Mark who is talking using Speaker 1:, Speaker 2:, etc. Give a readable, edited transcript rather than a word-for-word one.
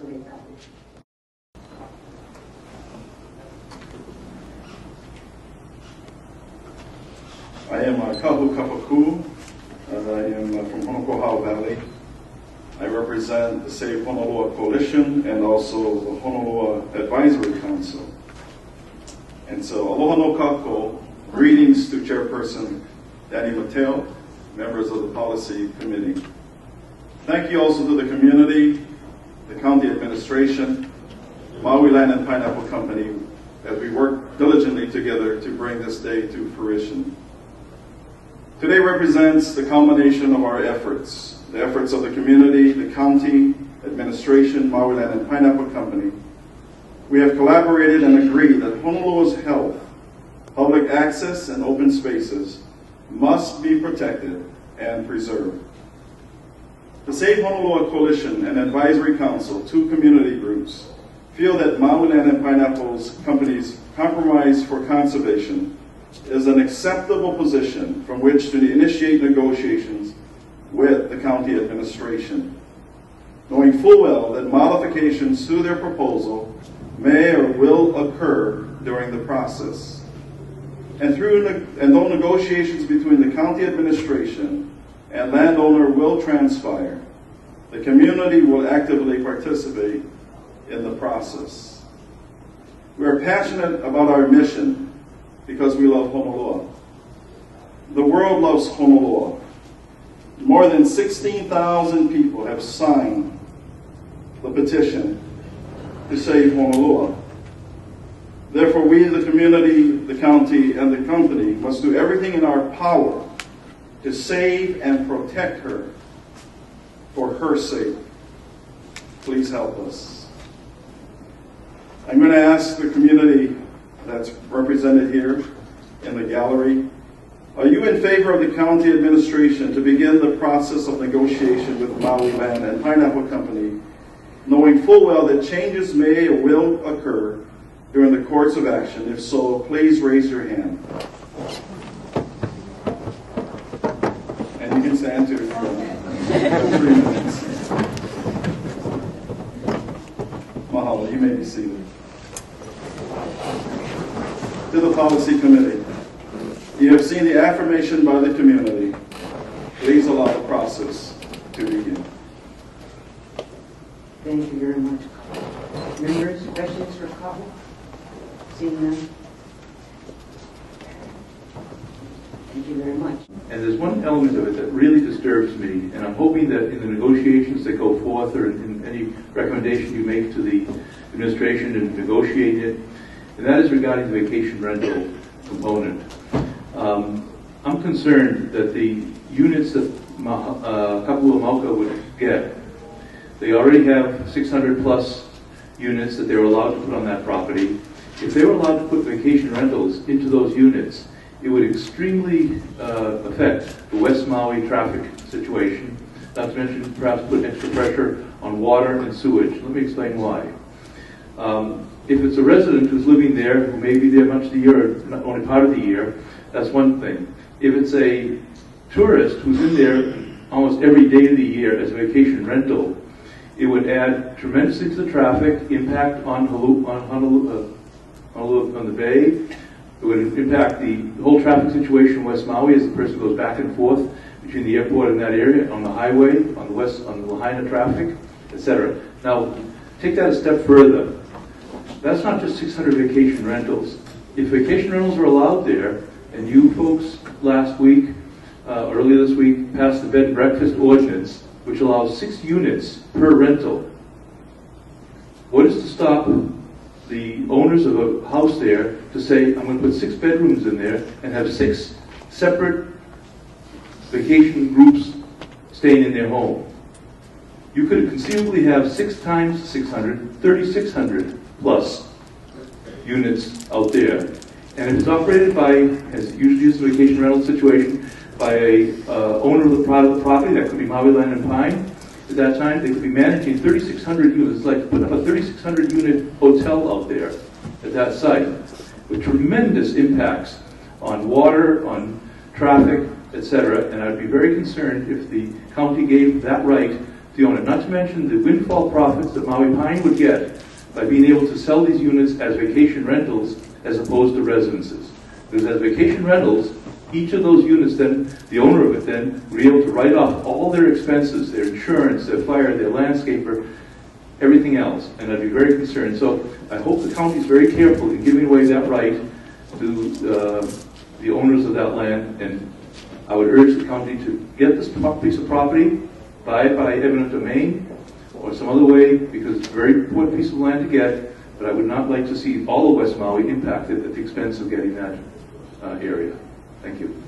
Speaker 1: ahead, Copy.
Speaker 2: I am Kahu Kapaku. I am from Honolua Valley. I represent the Save Honolua Coalition and also the Honolua Advisory Council. And so, aloha no kako, greetings to Chairperson Danny Mateo, members of the Policy Committee. Thank you also to the community, the county administration, Maui Land and Pineapple Company, as we work diligently together to bring this day to fruition. Today represents the culmination of our efforts, the efforts of the community, the county, administration, Maui Land and Pineapple Company. We have collaborated and agreed that Honolua's health, public access, and open spaces must be protected and preserved. The Save Honolua Coalition and Advisory Council, two community groups, feel that Maui Land and Pineapple Company's compromise for conservation is an acceptable position from which to initiate negotiations with the county administration, knowing full well that modifications to their proposal may or will occur during the process. And though negotiations between the county administration and landowner will transpire, the community will actively participate in the process. We are passionate about our mission because we love Honolua. The world loves Honolua. More than 16,000 people have signed the petition to save Honolua. Therefore, we, the community, the county, and the company must do everything in our power to save and protect her for her sake. Please help us. I'm going to ask the community that's represented here in the gallery, are you in favor of the county administration to begin the process of negotiation with Maui Land and Pineapple Company, knowing full well that changes may or will occur during the course of action? If so, please raise your hand. And you can stand too for 3 minutes. Mahalo, you may be seated. To the Policy Committee, you have seen the affirmation by the community. Please allow the process to begin.
Speaker 1: Thank you very much. Members, questions for Copy? Seeing none? Thank you very much.
Speaker 3: And there's one element of it that really disturbs me, and I'm hoping that in the negotiations that go forth or in any recommendation you make to the administration to negotiate it, and that is regarding the vacation rental component. I'm concerned that the units that Kapua Mauka would get, they already have 600 plus units that they were allowed to put on that property. If they were allowed to put vacation rentals into those units, it would extremely affect the West Maui traffic situation, not to mention perhaps put extra pressure on water and sewage. Let me explain why. If it's a resident who's living there, who may be there much of the year, or not only part of the year, that's one thing. If it's a tourist who's in there almost every day of the year as a vacation rental, it would add tremendously to the traffic, impact on Honolua, on the bay. It would impact the whole traffic situation in West Maui as the person goes back and forth between the airport and that area, on the highway, on the Lahaina traffic, etc. Now, take that a step further. That's not just 600 vacation rentals. If vacation rentals are allowed there, and you folks last week, earlier this week, passed the bed and breakfast ordinance, which allows 6 units per rental, what is to stop the owners of a house there to say, I'm going to put 6 bedrooms in there and have 6 separate vacation groups staying in their home? You could conceivably have 6 times 600, 3,600 plus units out there. And if it's operated by, as it usually is a vacation rental situation, by a owner of the private property, that could be Maui Land and Pine, at that time they could be managing 3,600 units. It's like putting up a 3,600 unit hotel out there at that site, with tremendous impacts on water, on traffic, etc. And I'd be very concerned if the county gave that right to the owner. Not to mention the windfall profits that Maui Pine would get by being able to sell these units as vacation rentals as opposed to residences. Because as vacation rentals, each of those units then, the owner of it then, will be able to write off all their expenses, their insurance, their fire, their landscaper, everything else. And I'd be very concerned. So I hope the county is very careful in giving away that right to the owners of that land. And I would urge the county to get this piece of property, buy it by eminent domain or some other way, because it's a very important piece of land to get, but I would not like to see all of West Maui impacted at the expense of getting that area. Thank you.